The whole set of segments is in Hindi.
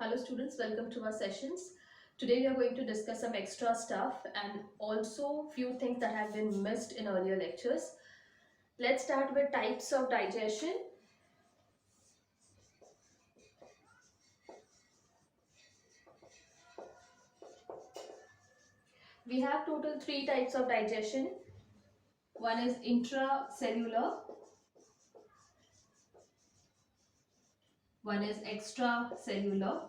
Hello students, welcome to our sessions. Today we are going to discuss some extra stuff and also few things that have been missed in earlier lectures. Let's start with types of digestion. We have total 3 types of digestion. One is intracellular, one is extracellular,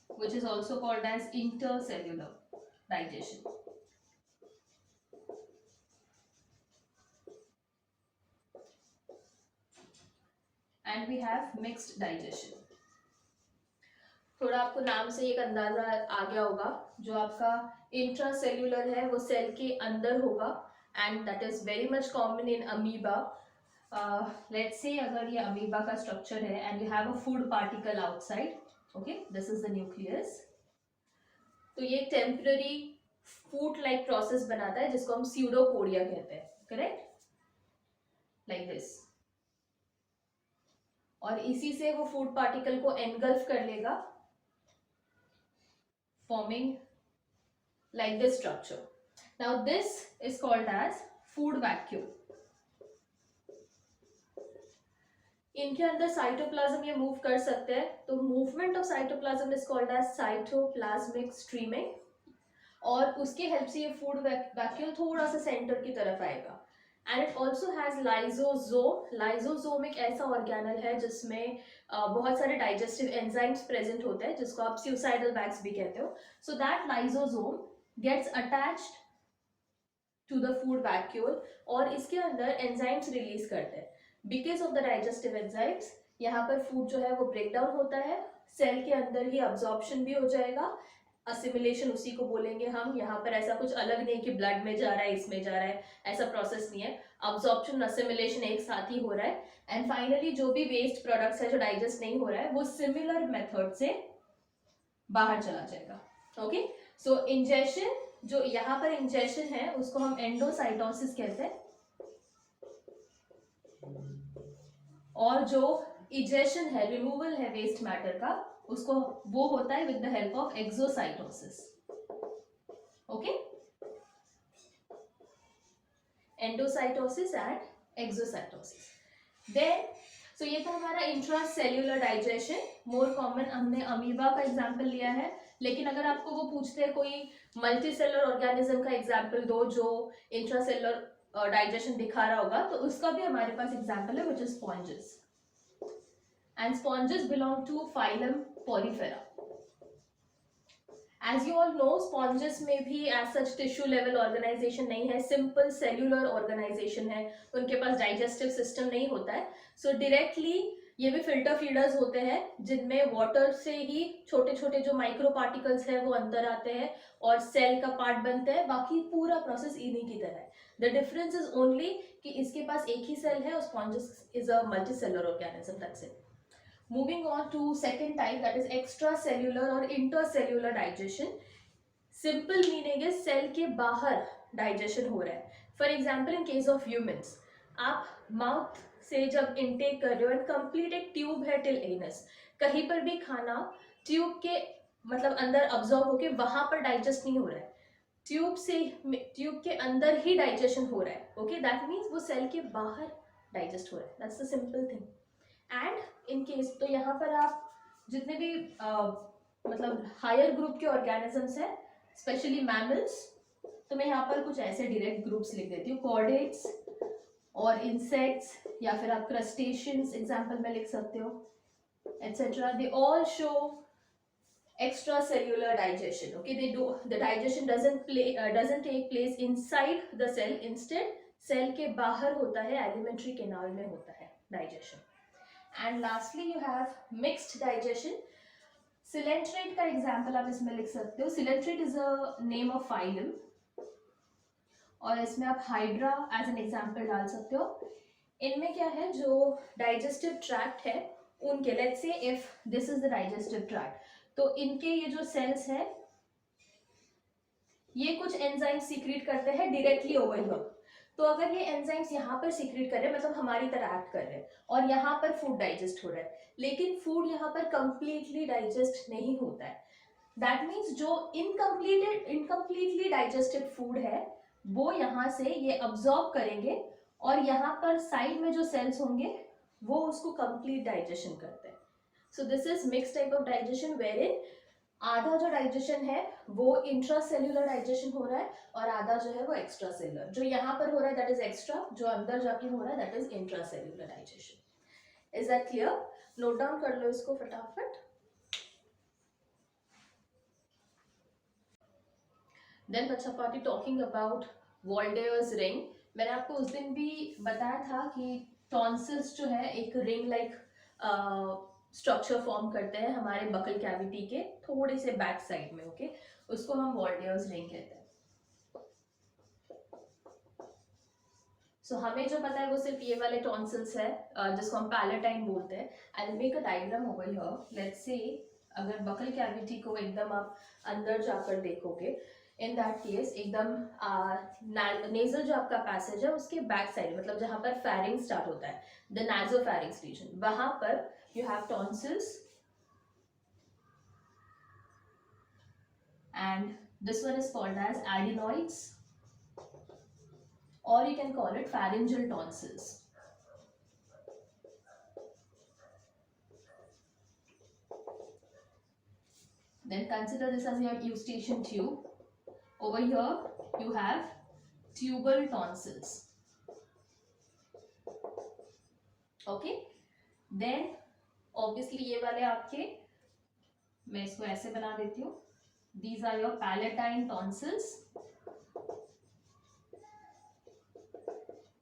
which is also called as intercellular digestion. And we have mixed digestion. थोड़ा आपको नाम से एक अंदाजा आ गया होगा, जो आपका इंट्रासेल्यूलर है वो सेल के अंदर होगा and that is very much common in amoeba. Let's say अगर ये अमीबा का स्ट्रक्चर है and you have a food particle outside, okay, this is the nucleus. तो ये टेम्पररी फूड लाइक प्रोसेस बनाता है जिसको हम स्यूडोपोडिया कहते हैं, करेक्ट, लाइक दिस. और इसी से वो फूड पार्टिकल को एनगल्फ कर लेगा, forming like this structure. Now this is called as food vacuum. इनके अंदर साइटोप्लाज्म ये मूव कर सकते हैं, तो movement of cytoplasm is called as cytoplasmic streaming. और उसके हेल्प से ये फूड वैक्यूम थोड़ा सा सेंटर की तरफ आएगा. And it also has lysosome. Lysosome एक ऐसा ऑर्गेनल है जिसमें बहुत सारे डाइजेस्टिव एंजाइम्स प्रेजेंट होते हैं, जिसको आप सुसाइडल बैग्स भी कहते हो. So that lysosome gets attached to the food vacuole और इसके अंदर एंजाइम्स रिलीज करते हैं. Because of the digestive enzymes यहाँ पर फूड जो है वो ब्रेक डाउन होता है, सेल के अंदर ही अब्जॉर्प्शन भी हो जाएगा. असिमिलेशन उसी को बोलेंगे हम. यहाँ पर ऐसा कुछ अलग नहीं कि ब्लड में जा रहा है, इसमें जा रहा है, ऐसा प्रोसेस नहीं है. अब्जॉर्प्शन असिमिलेशन एक साथ ही हो रहा है. एंड फाइनली जो भी वेस्ट प्रोडक्ट्स है जो डाइजेस्ट नहीं हो रहा है वो सिमिलर मेथड से बाहर चला जाएगा. ओके, सो इंजेशन, जो यहाँ पर इंजेशन है उसको हम एंडोसाइटोसिस कहते हैं, और जो इजेशन है, रिमूवल है वेस्ट मैटर का, उसको वो होता है with the help of exocytosis. Okay, endocytosis and exocytosis. Then so ये था हमारा इंट्रासेल्यूलर डाइजेशन. मोर कॉमन हमने अमीबा का एग्जांपल लिया है, लेकिन अगर आपको वो पूछते हैं कोई मल्टीसेलुलर ऑर्गेनिज्म का एग्जांपल दो जो इंट्रासेल्युलर डाइजेशन दिखा रहा होगा, तो उसका भी हमारे पास एग्जांपल है which is sponges. And sponges belong to phylum Porifera. As you all know, sponges में भी as such tissue level organization नहीं है, simple cellular organization है. उनके पास digestive system नहीं होता है. So directly ये भी filter feeders होते हैं जिनमें water से ही छोटे छोटे जो micro particles है वो अंदर आते हैं और cell का part बनते हैं. बाकी पूरा process इन्हीं की तरह है. The difference is only कि इसके पास एक ही cell है और sponges is a multicellular organism. That's it. Moving on to second type, that is extracellular or intercellular digestion. Simple meaning is cell के बाहर digestion हो रहा है. For example, in case of humans, आप mouth से जब intake कर रहे हो and complete एक tube है till anus, कहीं पर भी खाना tube के मतलब अंदर absorb होके वहाँ पर digest नहीं हो रहा है, tube के अंदर ही digestion हो रहा है. Okay, that means वो cell के बाहर digest हो रहा है. That's the simple thing. And in case, तो यहाँ पर आप जितने भी मतलब हायर ग्रुप के ऑर्गेनिजम्स हैं, स्पेशली मैमल्स, तो मैं यहाँ पर कुछ ऐसे डायरेक्ट ग्रुप्स लिख देती हूँ, कॉर्डेट्स और इंसेक्ट्स, या फिर आप क्रस्टेशियंस एग्जांपल में लिख सकते हो, etcetera. They all show extracellular digestion. Okay, they do, the digestion doesn't take place inside the cell, instead cell के बाहर होता है, alimentary canal में होता है digestion. And lastly you have mixed digestion. Coelenterate का example आप इसमें लिख सकते हो. Coelenterate is a name of phylum और इसमें आप Hydra as an example डाल सकते हो. इनमें क्या है, जो digestive tract है उनके, let's say if this is the digestive tract, तो इनके ये जो cells है ये कुछ enzymes secrete करते हैं directly over here. तो अगर ये एंजाइम्स यहाँ पर सीक्रेट कर रहे हैं, मतलब हमारी तरह एक्ट कर रहे हैं, और यहाँ पर फूड डाइजेस्ट हो रहा है, लेकिन फूड यहाँ पर कंप्लीटली डाइजेस्ट नहीं होता है, दैट मीन्स जो इनकम्प्लीटली डाइजेस्टेड फूड है वो यहाँ से ये अब्सॉर्ब करेंगे, और यहाँ पर साइड में जो सेल्स होंगे वो उसको कंप्लीट डाइजेशन करते हैं. So this is mix type of digestion, wherein आधा जो डाइजेशन है वो इंट्रासेल्यूलर डाइजेशन हो रहा है, और आधा जो है वो एक्स्ट्रा सेल्यूलर. जो यहाँ पर हो रहा है दैट इज एक्स्ट्रा, जो अंदर जाके हो रहा है that is intracellular digestion. Is that clear? Note down कर लो इसको फटाफट. देन बच्चा party talking about Waldeyer's ring. मैंने आपको उस दिन भी बताया था कि टॉन्सिल्स जो है एक रिंग लाइक स्ट्रक्चर फॉर्म करते हैं हमारे बकल कैविटी के थोड़े से बैक साइड में. ओके, उसको हम वॉल्डेयर्स रिंग कहते हैं. सो हमें जो पता है वो सिर्फ ये वाले टॉन्सिल्स है, जिसको हम पैलेटाइन बोलते हैं. I will make a diagram over here. Let's say अगर बकल कैविटी को एकदम आप अंदर जाकर देखोगे, इन दैट केस एकदम नेजल जो आपका पैसेज है उसके बैक साइड, मतलब जहां पर फैरिंग स्टार्ट होता है, द नासोफैरिंक्स रीजन, वहां पर you have tonsils, and this one is called as adenoids, or you can call it pharyngeal tonsils. Then consider this as your eustachian tube. Over here you have tubal tonsils. Okay, then obviously ये वाले आपके, मैं इसको ऐसे बना देती हूँ, these are your palatine tonsils.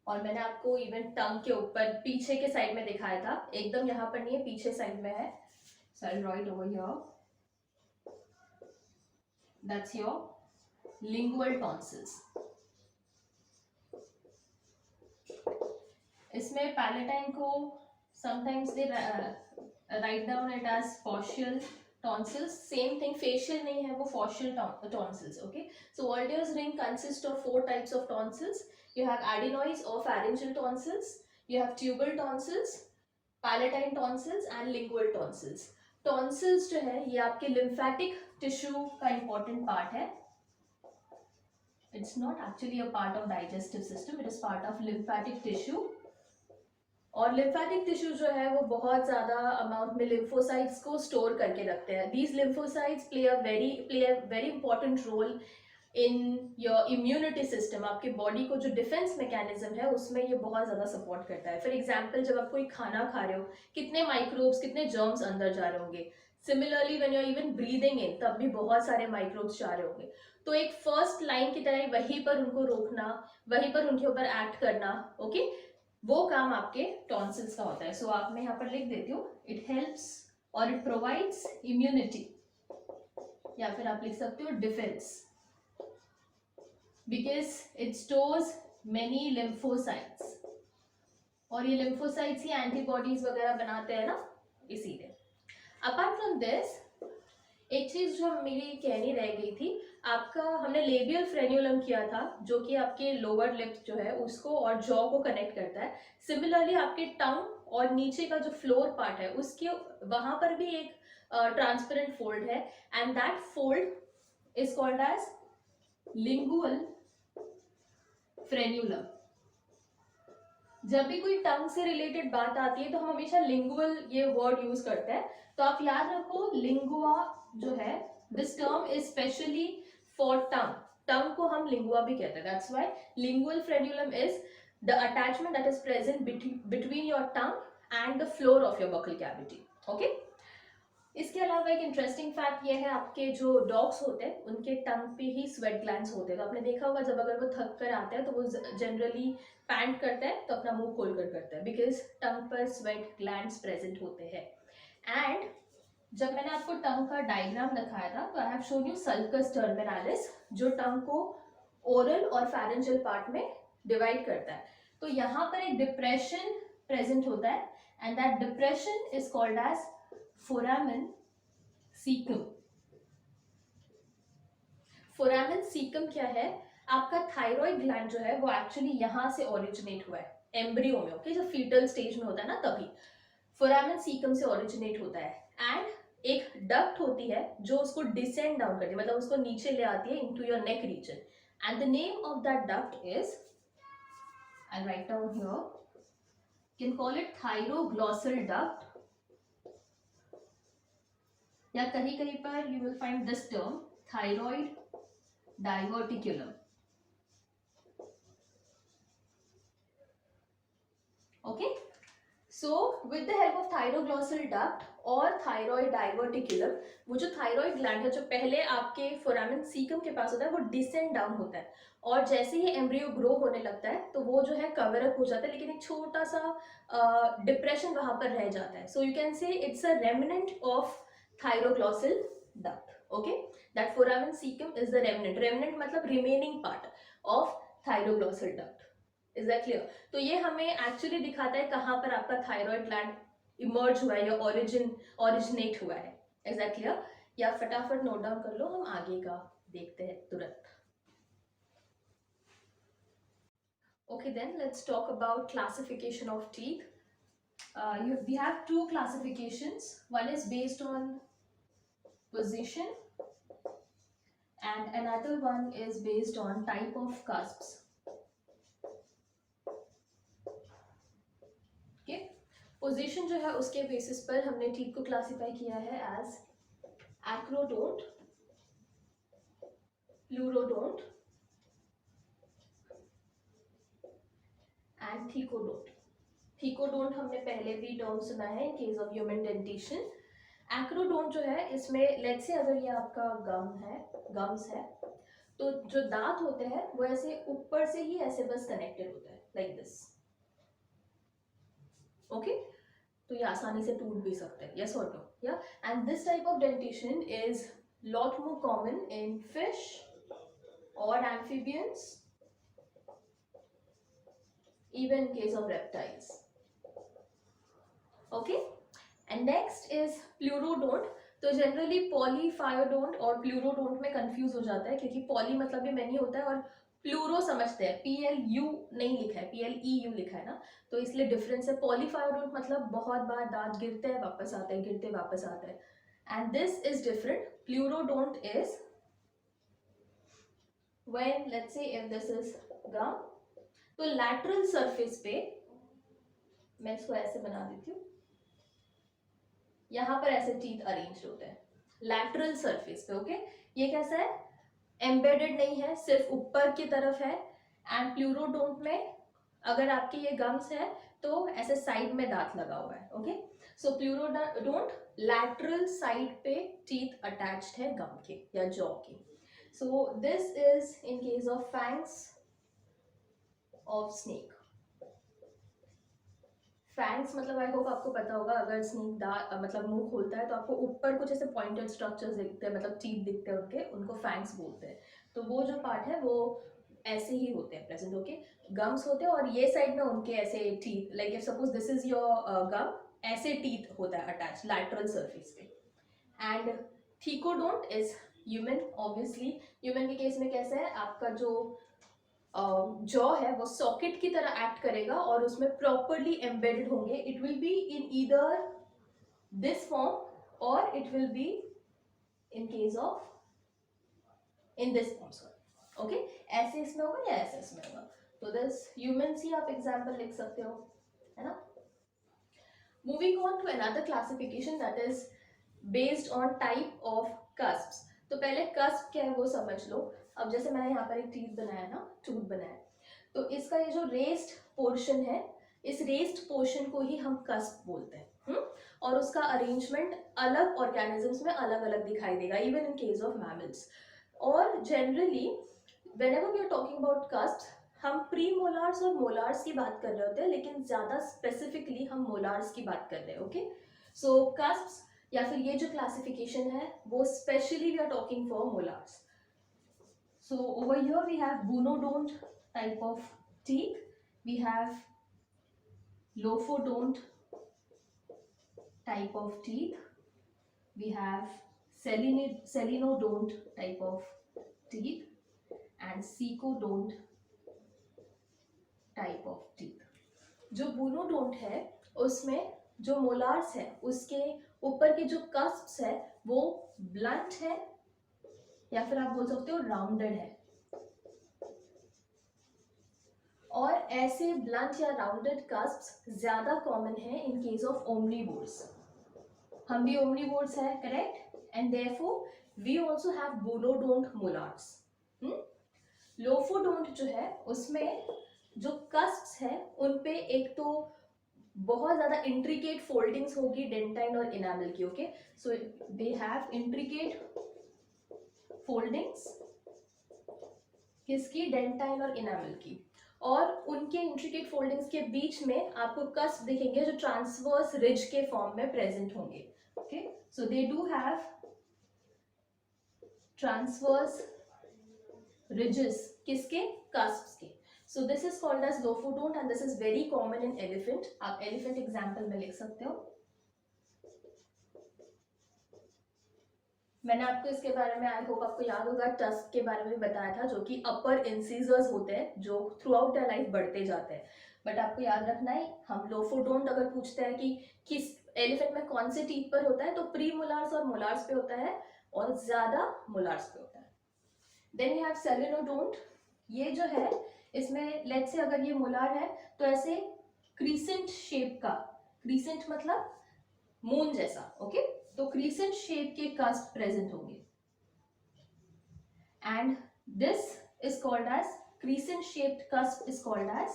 और मैंने आपको इवन टंग के ऊपर पीछे के साइड में दिखाया था, एकदम यहाँ पर नहीं है, पीछे साइड में है. So I'll write over here. That's your lingual tonsils. इसमें पैलेटाइन को sometimes they write down it as facial tonsils. Same thing, facial नहीं है वो, facial tonsils. Okay, so Waldeur's ring consists of 4 types of tonsils. You have adenoids or pharyngeal tonsils, you have tubal tonsils, palatine tonsils and lingual tonsils. Tonsils जो है ये आपके lymphatic tissue का important part है. It's not actually a part of digestive system, it is part of lymphatic tissue. और lymphatic tissue जो है वो बहुत ज़्यादा अमाउंट में lymphocytes को स्टोर करके रखते हैं. These lymphocytes play a very important role in your immunity system. आपके बॉडी को जो डिफेंस मैकेनिज्म है उसमें ये बहुत ज़्यादा सपोर्ट करता है. फॉर एग्जाम्पल जब आप कोई खाना खा रहे हो, कितने माइक्रोब्स, कितने जर्म्स अंदर जा रहे होंगे. Similarly when you are even breathing in, तब भी बहुत सारे माइक्रोब्स जा रहे होंगे. तो एक फर्स्ट लाइन की तरह वहीं पर उनको रोकना, वहीं पर उनके ऊपर एक्ट करना, ओके, वो काम आपके टॉन्सिल्स का होता है. सो आप मैं यहाँ पर लिख देती हूँ, इट हेल्प्स और इट प्रोवाइड्स इम्यूनिटी, या फिर आप लिख सकते हो defence, because it stores many lymphocytes. और ये lymphocytes ही antibodies वगैरह बनाते हैं ना, इसीलिए. Apart from this, एक चीज जो मेरी कहनी रह गई थी, आपका हमने लेबियल फ्रेन्यूलम किया था जो कि आपके लोअर लिप्स जो है उसको और जॉ को कनेक्ट करता है. सिमिलरली आपके टंग और नीचे का जो फ्लोर पार्ट है उसके वहां पर भी एक ट्रांसपेरेंट फोल्ड है, and that fold is called as lingual frenulum. जब भी कोई टंग से रिलेटेड बात आती है तो हम हमेशा लिंगुअल ये वर्ड यूज करते हैं. तो आप याद रखो, लिंगुआ जो है, this term is specially for tongue. Tongue को हम लिंगुआ भी कहते हैं. That's why lingual frenulum is the attachment that is present between your tongue and the floor of your buccal cavity. Okay, इसके अलावा एक इंटरेस्टिंग फैक्ट ये है, आपके जो डॉग्स होते हैं उनके टंग पे ही स्वेट ग्लैंड्स होते हैं. तो आपने देखा होगा जब अगर वो थक कर आते हैं तो वो जनरली पैंट करते हैं तो अपना मुंह खोल कर करते हैं, बिकॉज टंग पर स्वेट ग्लैंड्स प्रेजेंट होते हैं. एंड जब मैंने आपको टंग का डायग्राम दिखाया था तो I have shown you sulcus terminalis, जो टंग को ओरल और फैरेंजियल पार्ट में डिवाइड करता है. तो यहाँ पर एक डिप्रेशन प्रेजेंट होता है, and that depression is called as foramen cecum. foramen cecum क्या है? आपका थायराइड ग्लैंड जो है वो एक्चुअली यहाँ से ओरिजिनेट हुआ है एम्ब्रियो में, ओके, जो फीटल स्टेज में होता है ना तभी फोरामेन सीकम से ओरिजिनेट होता है। एंड एक डक्ट होती है जो उसको डिसेंड डाउन करती है, मतलब उसको नीचे ले आती है into your neck region, and the name of that duct is, I write down here, can call it thyroglossal duct, या कहीं कहीं पर you will find this term thyroid diverticulum. Okay, so with the help of thyroglossal duct और थायराइड डाइवर्टिकुलम, वो जो थायराइड ग्लैंड है जो पहले आपके फोरामेन सीकम के पास होता है वो डिसेंड डाउन होता है, और जैसे ही एम्ब्रियो ग्रो होने लगता है तो वो जो है कवर अप हो जाता है, लेकिन एक छोटा सा डिप्रेशन वहां पर रह जाता है। So you can say it's a remnant of thyroglossal duct, okay, that foramen caecum is the remnant, remnant मतलब remaining part of thyroglossal duct. Is that clear? तो ये हमें एक्चुअली दिखाता है कहाँ पर आपका थायराइड ग्लैंड इमर्ज हुआ है या ओरिजिनेट हुआ है। Is that clear? या फटाफट नोट डाउन कर लो, हम आगे का देखते हैं तुरंत। Okay, then let's talk about classification of teeth. We have two classifications. One is based on position and another one is based on type of cusps. Okay, position जो है उसके बेसिस पर हमने टीथ को क्लासिफाई किया है as acrodont, pleurodont and thecodont. Thecodont हमने पहले भी टर्म सुना है in case of human dentition. Acrodont जो है इसमें लेट्स से अगर ये आपका गम्स है तो जो दांत होते हैं वो ऐसे ऊपर से ही ऐसे बस कनेक्टेड होता है लाइक दिस, ओके, तो ये आसानी से टूट भी सकते हैं, यस और नो, या, and this type of dentition is lot more common in fish और amphibians, even in case of reptiles. Okay, and next is pleurodont. तो जनरली पॉलीफायोडोंट और प्लूरोडोंट में कंफ्यूज हो जाता है क्योंकि पॉली मतलब भी मैनी होता है और प्लूरो समझते हैं, PLU नहीं लिखा है, PLEU लिखा है ना, तो इसलिए डिफरेंस है। पॉलीफायोडोंट मतलब बहुत बार दांत गिरते हैं वापस आते हैं, गिरते वापस आते हैं, and this is different. Pleurodont is when let's say if this is gum, तो लैटरल सरफेस पे, मैं इसको ऐसे बना देती हूँ, यहां पर ऐसे टीथ अरेंज होते हैं लैटरल सरफेस पे, ओके। ये कैसा है, एम्बेडेड नहीं है, सिर्फ ऊपर की तरफ है। एंड प्लूरोडोंट में अगर आपके ये गम्स है तो ऐसे साइड में दांत लगा हुआ है, ओके। सो प्लूरोडोंट लैटरल साइड पे टीथ अटैच्ड है गम के या जॉ के। So this is in case of fangs of snake. Fangs मतलब आई होप आपको पता होगा, अगर स्नेक मतलब मुंह खोलता है तो आपको ऊपर कुछ ऐसे पॉइंटेड स्ट्रक्चर्स दिखते हैं, मतलब टीथ दिखते हैं उनके, उनको फैंग्स बोलते हैं। तो वो जो पार्ट है वो ऐसे ही होते हैं प्रेजेंट, ओके, गम्स होते हैं और ये साइड में उनके ऐसे teeth, like if suppose this is your gum, ऐसे टीथ होता है अटैच लैटरल सरफेस पे। And thecodont is human, obviously human के केस में कैसा है, आपका जो जॉ है वो सॉकेट की तरह एक्ट करेगा और उसमें प्रॉपरली एम्बेडेड होंगे। It will be in either this form और it will be in case of in this form, sorry, okay, ऐसे इसमें होगा या ऐसे इसमें होगा। तो दिस ह्यूमन ही आप एग्जांपल लिख सकते हो, है ना। Moving on to another classification that is based on type of cusps. तो पहले कस्प क्या है वो समझ लो। अब जैसे मैंने यहाँ पर एक टीथ बनाया ना, टूथ बनाया, तो इसका ये जो रेस्ड पोर्शन है, इस रेस्ड पोर्शन को ही हम कस्प बोलते हैं। और उसका अरेंजमेंट अलग ऑर्गेनिजम्स में अलग अलग दिखाई देगा, even in case of mammals. और generally whenever we are talking about cusp, हम प्री मोलार्स और मोलार्स की बात कर रहे होते हैं, लेकिन ज्यादा स्पेसिफिकली हम मोलार्स की बात कर रहे हैं, ओके। सो कस्प्स या फिर ये जो क्लासिफिकेशन है वो specially we are talking for molars. So over here we have bunodont type of teeth, we have lophodont type of teeth, we have selenodont type of teeth, and secodont type of teeth. जो बोनोडोंट है उसमें जो मोलार्स है उसके ऊपर के जो कस्प्स है वो ब्लंट है या फिर आप बोल सकते हो राउंडेड है। और ऐसे ब्लंट या राउंडेड कस्प्स ज्यादा कॉमन है इन केस ऑफ ओमनीवोर्स। हम भी ओमनीवोर्स है, correct, and therefore we also have bunodont molars. Lophodont जो है उसमें जो कस्प्स है उन पे एक तो बहुत ज्यादा इंट्रिकेट फोल्डिंग्स होगी डेंटाइन और इनामल की। Okay, so they have intricate foldings किसकी, डेंटाइन और इनामल की। और उनके इंट्रिकेट फोल्डिंग्स के बीच में आपको कस्प दिखेंगे जो ट्रांसवर्स रिज के फॉर्म में प्रेजेंट होंगे। Okay, so they do have transverse ridges किसके, कस्प्स के। So this is called as lophodont and this is very common in elephant. आप एलिफेंट एग्जांपल में लिख सकते हो। मैंने आपको इसके बारे में, आई होप आपको याद होगा, टस्क के बारे में बताया था, जो कि अपर इंसिजर्स होते हैं जो थ्रू आउट द लाइफ बढ़ते जाते हैं। बट आपको याद रखना है, हम लोफोडोंट अगर पूछते हैं कि किस एलिफेंट में कौन से टीथ पर होता है, तो प्री मोलार्स और मोलार्स पे होता है और ज्यादा मोलार्स पे होता है। Then you have selenodont. ये जो है इसमें लेट्स से अगर ये मोलार है तो ऐसे क्रीसेंट शेप का, क्रीसेंट मतलब मून जैसा, ओके, तो क्रीसेंट शेप के कस्प प्रेजेंट होंगे and this is called as crescent shaped cusp is called as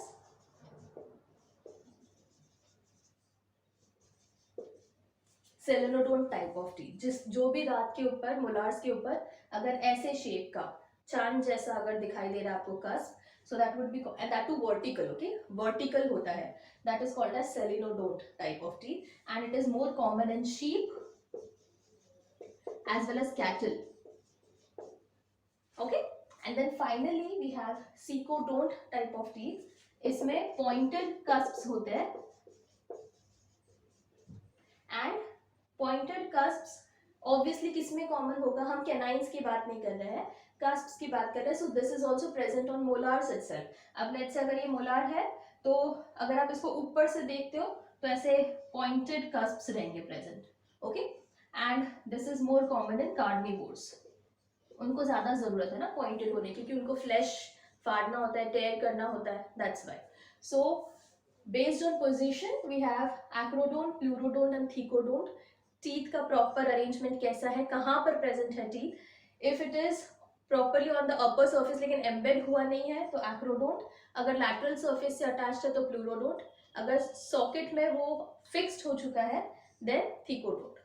selenodont type of teeth. जिस जो भी दांत के ऊपर, मोलार्स के ऊपर अगर ऐसे शेप का चांद जैसा अगर दिखाई दे रहा है आपको cusp, so that would be, and that too vertical, okay, vertical होता है, that is called as selenodont type of teeth and it is more common in sheep as well as cattle. Okay, and then finally we have cecodont type of teeth. इसमें pointed cusps होते हैं and pointed cusps obviously किसमें common होगा, हम canines की बात नहीं कर रहे हैं, cusps की बात कर रहे हैं। so this is also present on molars itself. अब let's say अगर ये molar है तो अगर आप इसको ऊपर से देखते हो तो ऐसे pointed cusps रहेंगे present, okay, and this is more common in carnivores. उनको ज्यादा जरूरत है ना पॉइंटेड होने की, क्योंकि उनको फ्लैश फाड़ना होता है, टेयर करना होता है, that's why. So based on position we have acrodont, pleurodont and thecodont. Teeth का प्रॉपर अरेंजमेंट कैसा है, कहाँ पर प्रेजेंट है teeth, if it is properly on the upper surface लेकिन एम्बेड हुआ नहीं है तो एक्रोडोंट, अगर लैटरल सर्फेस से अटैच्ड है तो प्लूरोडोंट, अगर सॉकेट में वो फिक्स्ड हो चुका है then thecodont.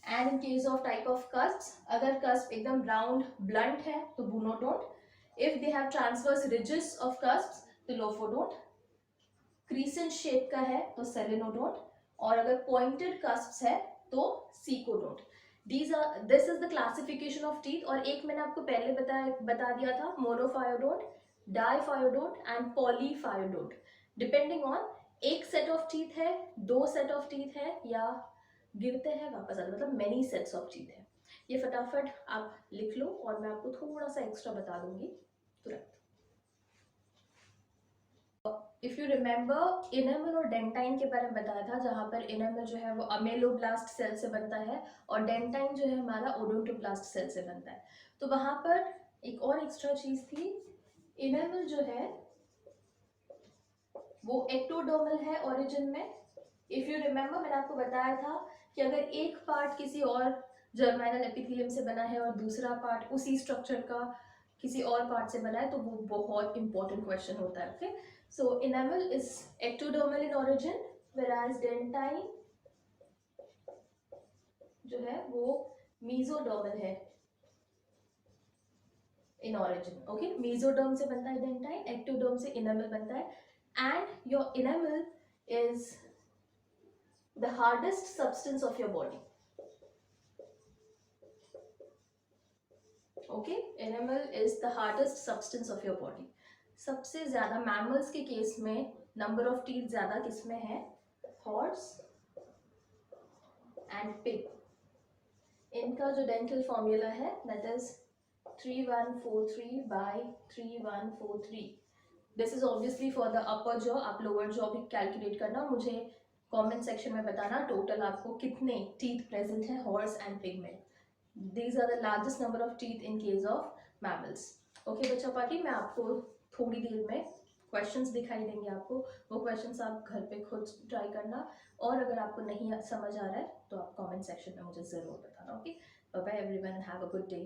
And in case of type of cusps, अगर कस्प एकदम राउंड ब्लंट है तो bunodont, if they have transverse ridges of cusps तो लोफोडोंट, क्रीसेंट शेप का है तो सेलेनोडोंट, और अगर पॉइंटेड कस्प्स है तो secodont. This is the classification of teeth. और एक मैंने आपको पहले बता दिया था, monophyodont, diphyodont and polyphyodont. Depending on एक सेट ऑफ टीथ है, दो सेट ऑफ टीथ है, या गिरते हैं वापस आते, मतलब मेनी सेट्स ऑफ टीथ है। ये फटाफट आप लिख लो और मैं आपको थोड़ा सा एक्स्ट्रा बता दूंगी तुरंत। इफ यू रिमेंबर, इनेमल और डेंटाइन के बारे में बताया था, जहां पर इनेमल जो है वो अमेलोब्लास्ट सेल से बनता है और डेंटाइन जो है हमारा ओडोंटोब्लास्ट सेल से बनता है। तो वहां पर एक और एक्स्ट्रा चीज थी, इनेमल जो है वो एक्टोडर्मल है ओरिजिन में। इफ यू रिमेंबर, मैंने आपको बताया था कि अगर एक पार्ट किसी और जर्माइनल एपिथेलियम से बना है और दूसरा पार्ट उसी स्ट्रक्चर का किसी और पार्ट से बना है तो वो बहुत इंपॉर्टेंट क्वेश्चन होता है। Okay, so enamel is ectodermal in origin, whereas dentine जो है वो मेसोडर्मल है इन ओरिजिन। ओके, मेसोडर्म से बनता है डेंटाइन, एक्टोडर्म से इनेमल बनता है, and your enamel is the hardest substance of your body. Okay, enamel is the hardest substance of your body. सबसे ज्यादा mammals के केस में number of teeth ज्यादा किसमें है, horse and pig। इनका जो dental formula है that is 3143 by 3143. This is obviously for the upper jaw. आप लोअर जॉ भी कैलकुलेट करना, मुझे कमेंट सेक्शन में बताना टोटल आपको कितने टीथ प्रेजेंट है horse and pigment. These are the largest number of teeth in case of mammals. Okay बच्चा पार्टी, मैं आपको थोड़ी देर में क्वेश्चंस दिखाई देंगे आपको. वो क्वेश्चंस आप घर पे खुद ट्राई करना, और अगर आपको नहीं समझ आ रहा है तो आप कमेंट सेक्शन में मुझे ज़रूर बताना. Okay, bye bye everyone, have a good day.